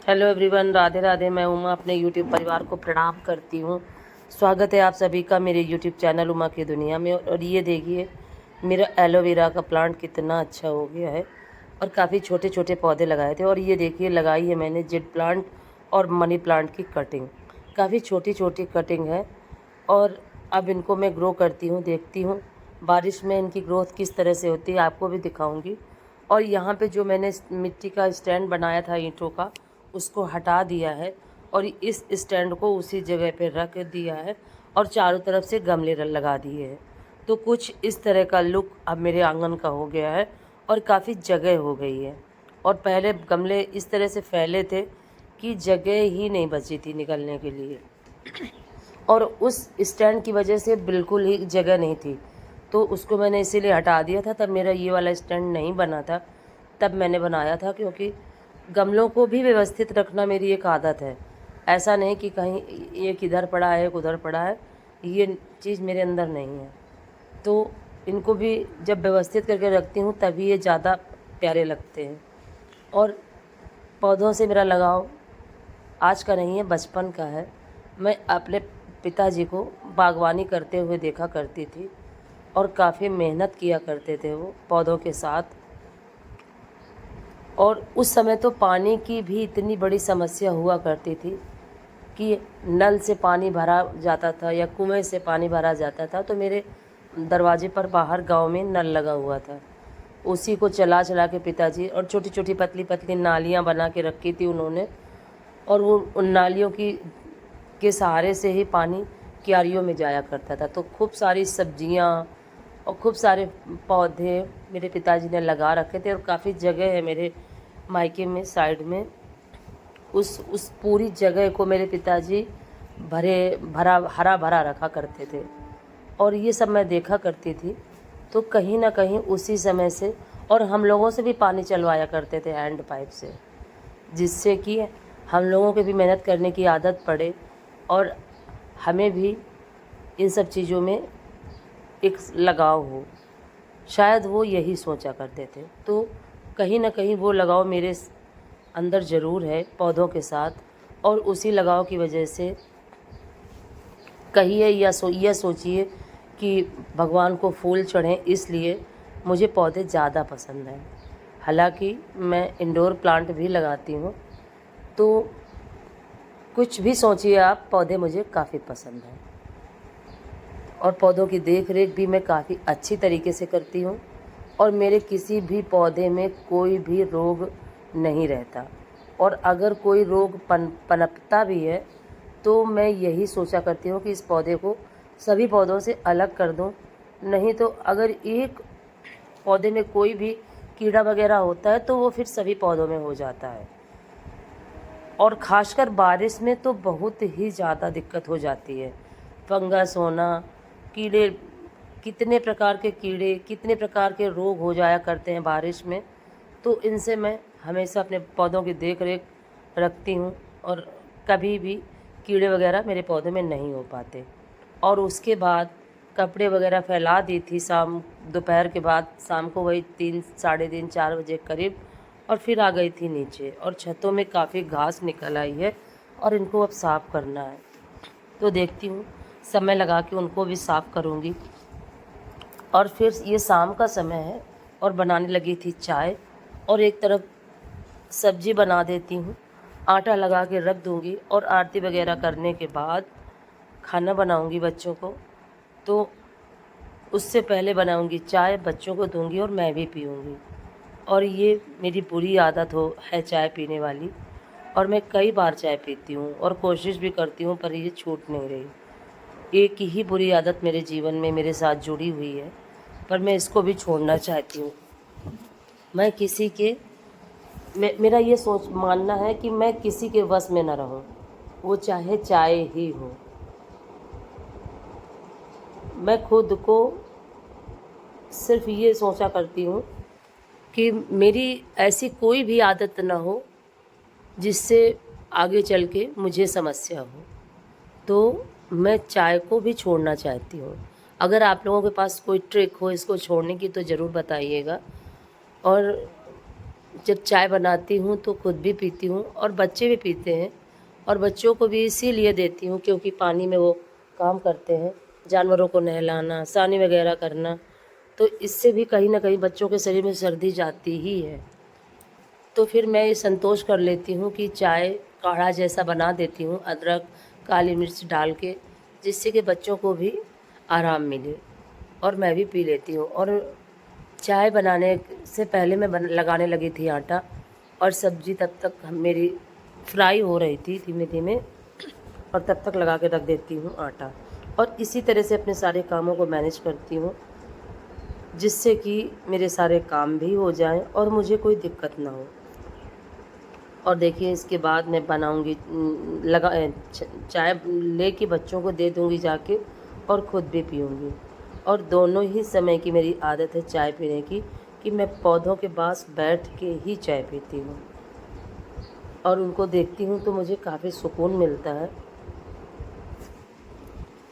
Hello everyone, Radhe Radhe. मैं उमा अपने YouTube परिवार को प्रणाम करती हूँ। स्वागत है आप सभी का मेरे यूट्यूब चैनल उमा की दुनिया में। और ये देखिए, मेरा एलोवेरा का प्लांट कितना अच्छा हो गया है और काफ़ी छोटे छोटे पौधे लगाए थे। और ये देखिए, लगाई है मैंने जेड प्लांट और मनी प्लांट की कटिंग। काफ़ी छोटी छोटी कटिंग है और अब इनको मैं ग्रो करती हूँ, देखती हूँ बारिश में इनकी ग्रोथ किस तरह से होती है, आपको भी दिखाऊंगी। और यहाँ पे जो मैंने मिट्टी का स्टैंड बनाया था ईंटों का, उसको हटा दिया है और इस स्टैंड को उसी जगह पे रख दिया है और चारों तरफ से गमले लगा दिए हैं। तो कुछ इस तरह का लुक अब मेरे आंगन का हो गया है और काफ़ी जगह हो गई है। और पहले गमले इस तरह से फैले थे कि जगह ही नहीं बची थी निकलने के लिए, और उस स्टैंड की वजह से बिल्कुल ही जगह नहीं थी। तो उसको मैंने इसीलिए हटा दिया था। तब मेरा ये वाला स्टैंड नहीं बना था, तब मैंने बनाया था, क्योंकि गमलों को भी व्यवस्थित रखना मेरी एक आदत है। ऐसा नहीं कि कहीं एक इधर पड़ा है एक उधर पड़ा है, ये चीज़ मेरे अंदर नहीं है। तो इनको भी जब व्यवस्थित करके रखती हूँ तभी ये ज़्यादा प्यारे लगते हैं। और पौधों से मेरा लगाव आज का नहीं है, बचपन का है। मैं अपने पिताजी को बागवानी करते हुए देखा करती थी और काफ़ी मेहनत किया करते थे वो पौधों के साथ। और उस समय तो पानी की भी इतनी बड़ी समस्या हुआ करती थी कि नल से पानी भरा जाता था या कुएं से पानी भरा जाता था। तो मेरे दरवाजे पर बाहर गांव में नल लगा हुआ था, उसी को चला चला के पिताजी, और छोटी छोटी पतली पतली नालियां बना के रखी थी उन्होंने। और वो उन नालियों की के सहारे से ही पानी क्यारियों में जाया करता था। तो खूब सारी सब्जियां और खूब सारे पौधे मेरे पिताजी ने लगा रखे थे। और काफ़ी जगह है मेरे मायके में साइड में, उस पूरी जगह को मेरे पिताजी भरा हरा भरा रखा करते थे। और ये सब मैं देखा करती थी। तो कहीं ना कहीं उसी समय से, और हम लोगों से भी पानी चलवाया करते थे हैंड पाइप से, जिससे कि हम लोगों के भी मेहनत करने की आदत पड़े और हमें भी इन सब चीज़ों में एक लगाव हो। शायद वो यही सोचा करते थे। तो कहीं ना कहीं वो लगाव मेरे अंदर ज़रूर है पौधों के साथ। और उसी लगाव की वजह से कहिए या यह सोचिए कि भगवान को फूल चढ़ें, इसलिए मुझे पौधे ज़्यादा पसंद हैं। हालांकि मैं इंडोर प्लांट भी लगाती हूँ। तो कुछ भी सोचिए आप, पौधे मुझे काफ़ी पसंद हैं। और पौधों की देख रेख भी मैं काफ़ी अच्छी तरीके से करती हूँ। और मेरे किसी भी पौधे में कोई भी रोग नहीं रहता। और अगर कोई रोग पनपता भी है तो मैं यही सोचा करती हूँ कि इस पौधे को सभी पौधों से अलग कर दूँ। नहीं तो अगर एक पौधे में कोई भी कीड़ा वगैरह होता है तो वो फिर सभी पौधों में हो जाता है। और ख़ासकर बारिश में तो बहुत ही ज़्यादा दिक्कत हो जाती है। फंगस होना, कीड़े, कितने प्रकार के कीड़े, कितने प्रकार के रोग हो जाया करते हैं बारिश में। तो इनसे मैं हमेशा अपने पौधों की देख रेख रखती हूँ और कभी भी कीड़े वगैरह मेरे पौधे में नहीं हो पाते। और उसके बाद कपड़े वगैरह फैला दी थी दोपहर के बाद, शाम को वही 3 साढ़े 3 4 बजे करीब। और फिर आ गई थी नीचे, और छतों में काफ़ी घास निकल आई है और इनको अब साफ़ करना है। तो देखती हूँ, समय लगा के उनको भी साफ़ करूँगी। और फिर ये शाम का समय है और बनाने लगी थी चाय, और एक तरफ सब्जी बना देती हूँ, आटा लगा के रख दूँगी। और आरती वगैरह करने के बाद खाना बनाऊँगी बच्चों को। तो उससे पहले बनाऊँगी चाय, बच्चों को दूँगी और मैं भी पीऊँगी। और ये मेरी बुरी आदत है चाय पीने वाली, और मैं कई बार चाय पीती हूँ और कोशिश भी करती हूँ, पर ये छूट नहीं रही। एक ही बुरी आदत मेरे जीवन में मेरे साथ जुड़ी हुई है, पर मैं इसको भी छोड़ना चाहती हूँ। मैं किसी के मेरा ये सोच मानना है कि मैं किसी के वश में न रहूं, वो चाहे चाय ही हो। मैं खुद को सिर्फ ये सोचा करती हूँ कि मेरी ऐसी कोई भी आदत ना हो जिससे आगे चल के मुझे समस्या हो। तो मैं चाय को भी छोड़ना चाहती हूँ। अगर आप लोगों के पास कोई ट्रिक हो इसको छोड़ने की तो ज़रूर बताइएगा। और जब चाय बनाती हूँ तो खुद भी पीती हूँ और बच्चे भी पीते हैं, और बच्चों को भी इसीलिए देती हूँ क्योंकि पानी में वो काम करते हैं, जानवरों को नहलाना, सानी वगैरह करना, तो इससे भी कहीं ना कहीं बच्चों के शरीर में सर्दी जाती ही है। तो फिर मैं ये संतोष कर लेती हूँ कि चाय काढ़ा जैसा बना देती हूँ अदरक काली मिर्च डाल के, जिससे कि बच्चों को भी आराम मिले और मैं भी पी लेती हूँ। और चाय बनाने से पहले मैं लगाने लगी थी आटा, और सब्ज़ी तब तक मेरी फ्राई हो रही थी धीमे धीमे, और तब तक लगा के रख देती हूँ आटा। और इसी तरह से अपने सारे कामों को मैनेज करती हूँ, जिससे कि मेरे सारे काम भी हो जाएं और मुझे कोई दिक्कत ना हो। और देखिए इसके बाद मैं बनाऊंगी चाय लेके बच्चों को दे दूंगी जाके, और ख़ुद भी पीऊँगी। और दोनों ही समय की मेरी आदत है चाय पीने की, कि मैं पौधों के पास बैठ के ही चाय पीती हूँ और उनको देखती हूँ तो मुझे काफ़ी सुकून मिलता है।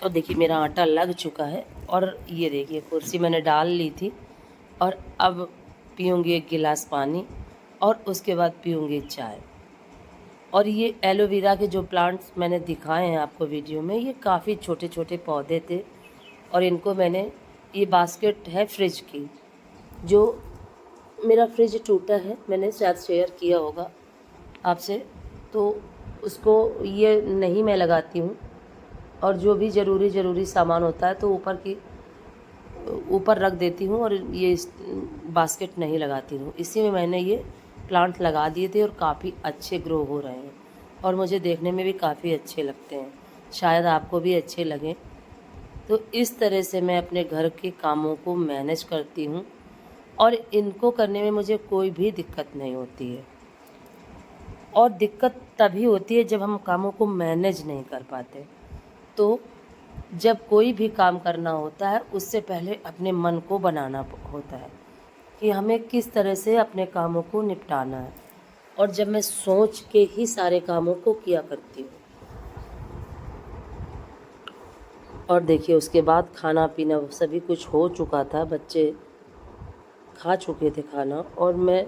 और देखिए मेरा आटा लग चुका है, और ये देखिए कुर्सी मैंने डाल ली थी, और अब पीऊँगी 1 गिलास पानी और उसके बाद पीऊँगी चाय। और ये एलोवेरा के जो प्लांट्स मैंने दिखाए हैं आपको वीडियो में, ये काफ़ी छोटे छोटे पौधे थे, और इनको मैंने, ये बास्केट है फ्रिज की, जो मेरा फ्रिज टूटा है, मैंने शायद शेयर किया होगा आपसे, तो उसको ये नहीं मैं लगाती हूँ, और जो भी ज़रूरी सामान होता है तो ऊपर रख देती हूँ, और ये बास्केट नहीं लगाती हूँ। इसी में मैंने ये प्लांट लगा दिए थे और काफ़ी अच्छे ग्रो हो रहे हैं, और मुझे देखने में भी काफ़ी अच्छे लगते हैं, शायद आपको भी अच्छे लगें। तो इस तरह से मैं अपने घर के कामों को मैनेज करती हूँ, और इनको करने में मुझे कोई भी दिक्कत नहीं होती है। और दिक्कत तभी होती है जब हम कामों को मैनेज नहीं कर पाते। तो जब कोई भी काम करना होता है उससे पहले अपने मन को बनाना होता है कि हमें किस तरह से अपने कामों को निपटाना है, और जब मैं सोच के ही सारे कामों को किया करती हूँ। और देखिए उसके बाद खाना पीना सभी कुछ हो चुका था, बच्चे खा चुके थे खाना, और मैं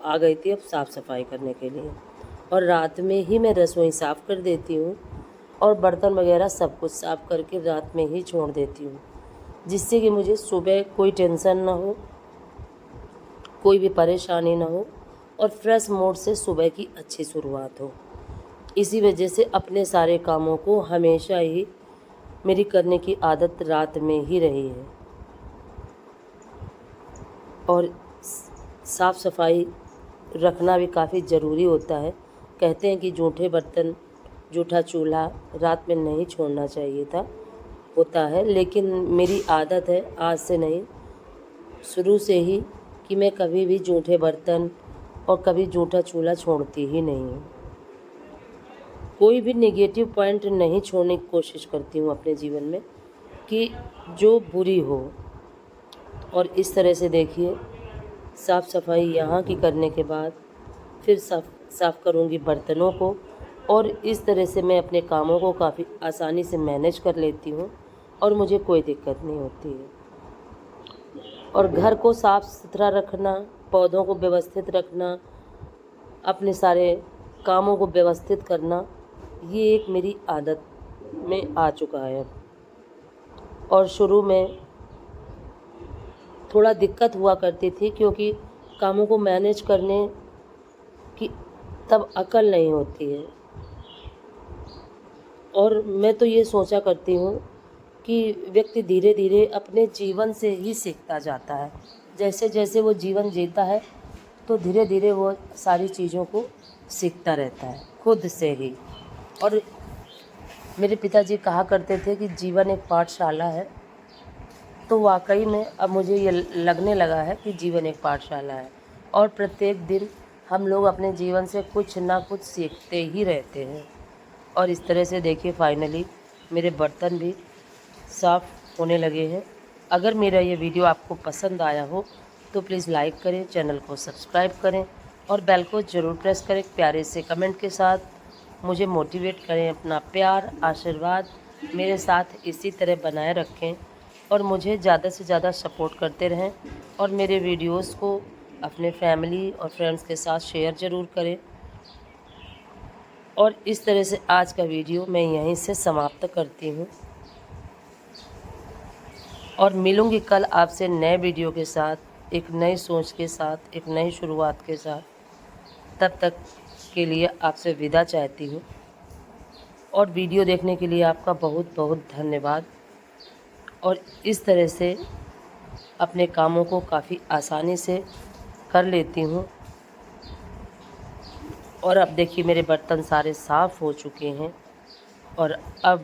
आ गई थी अब साफ़ सफाई करने के लिए। और रात में ही मैं रसोई साफ़ कर देती हूँ, और बर्तन वगैरह सब कुछ साफ़ करके रात में ही छोड़ देती हूँ, जिससे कि मुझे सुबह कोई टेंशन ना हो, कोई भी परेशानी ना हो, और फ्रेश मूड से सुबह की अच्छी शुरुआत हो। इसी वजह से अपने सारे कामों को हमेशा ही मेरी करने की आदत रात में ही रही है। और साफ़ सफाई रखना भी काफ़ी ज़रूरी होता है। कहते हैं कि जूठे बर्तन, जूठा चूल्हा रात में नहीं छोड़ना चाहिए होता है, लेकिन मेरी आदत है आज से नहीं, शुरू से ही, कि मैं कभी भी जूठे बर्तन और कभी जूठा चूल्हा छोड़ती ही नहीं हूँ। कोई भी नेगेटिव पॉइंट नहीं छोड़ने की कोशिश करती हूँ अपने जीवन में, कि जो बुरी हो। और इस तरह से देखिए साफ़ सफाई यहाँ की करने के बाद फिर साफ़ करूँगी बर्तनों को, और इस तरह से मैं अपने कामों को काफ़ी आसानी से मैनेज कर लेती हूँ, और मुझे कोई दिक्कत नहीं होती है। और घर को साफ़ सुथरा रखना, पौधों को व्यवस्थित रखना, अपने सारे कामों को व्यवस्थित करना, ये एक मेरी आदत में आ चुका है। और शुरू में थोड़ा दिक्कत हुआ करती थी, क्योंकि कामों को मैनेज करने की तब अकल नहीं होती है। और मैं तो ये सोचा करती हूँ कि व्यक्ति धीरे धीरे अपने जीवन से ही सीखता जाता है। जैसे जैसे वो जीवन जीता है तो धीरे धीरे वो सारी चीज़ों को सीखता रहता है खुद से ही। और मेरे पिताजी कहा करते थे कि जीवन एक पाठशाला है, तो वाकई में अब मुझे ये लगने लगा है कि जीवन एक पाठशाला है, और प्रत्येक दिन हम लोग अपने जीवन से कुछ ना कुछ सीखते ही रहते हैं। और इस तरह से देखिए फाइनली मेरे बर्तन भी साफ़ होने लगे हैं। अगर मेरा ये वीडियो आपको पसंद आया हो तो प्लीज़ लाइक करें, चैनल को सब्सक्राइब करें, और बेल को ज़रूर प्रेस करें। प्यारे से कमेंट के साथ मुझे मोटिवेट करें। अपना प्यार आशीर्वाद मेरे साथ इसी तरह बनाए रखें, और मुझे ज़्यादा से ज़्यादा सपोर्ट करते रहें, और मेरे वीडियोस को अपने फैमिली और फ्रेंड्स के साथ शेयर ज़रूर करें। और इस तरह से आज का वीडियो मैं यहीं से समाप्त करती हूँ और मिलूँगी कल आपसे नए वीडियो के साथ, एक नई सोच के साथ, एक नई शुरुआत के साथ। तब तक के लिए आपसे विदा चाहती हूँ और वीडियो देखने के लिए आपका बहुत बहुत धन्यवाद। और इस तरह से अपने कामों को काफ़ी आसानी से कर लेती हूँ। और अब देखिए मेरे बर्तन सारे साफ़ हो चुके हैं और अब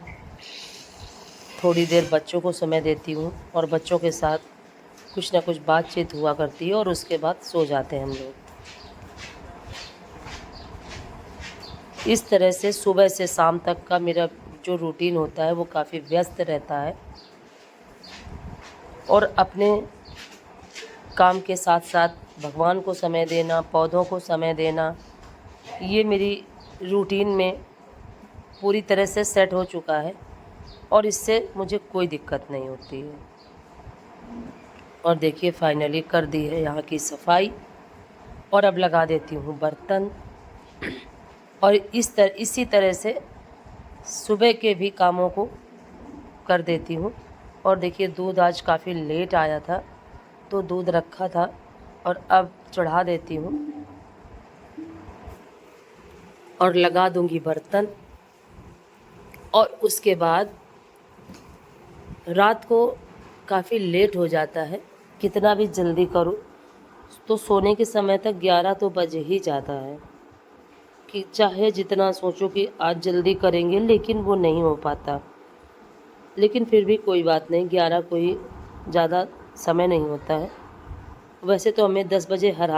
थोड़ी देर बच्चों को समय देती हूँ और बच्चों के साथ कुछ ना कुछ बातचीत हुआ करती है और उसके बाद सो जाते हैं हम लोग। इस तरह से सुबह से शाम तक का मेरा जो रूटीन होता है वो काफ़ी व्यस्त रहता है और अपने काम के साथ साथ भगवान को समय देना, पौधों को समय देना, ये मेरी रूटीन में पूरी तरह से सेट हो चुका है और इससे मुझे कोई दिक्कत नहीं होती है। और देखिए फाइनली कर दी है यहाँ की सफाई और अब लगा देती हूँ बर्तन। और इसी तरह से सुबह के भी कामों को कर देती हूँ। और देखिए दूध आज काफ़ी लेट आया था तो दूध रखा था और अब चढ़ा देती हूँ और लगा दूँगी बर्तन। और उसके बाद रात को काफ़ी लेट हो जाता है, कितना भी जल्दी करूँ तो सोने के समय तक 11 तो बज ही जाता है कि चाहे जितना सोचो कि आज जल्दी करेंगे लेकिन वो नहीं हो पाता। लेकिन फिर भी कोई बात नहीं, 11 कोई ज़्यादा समय नहीं होता है। वैसे तो हमें 10 बजे हर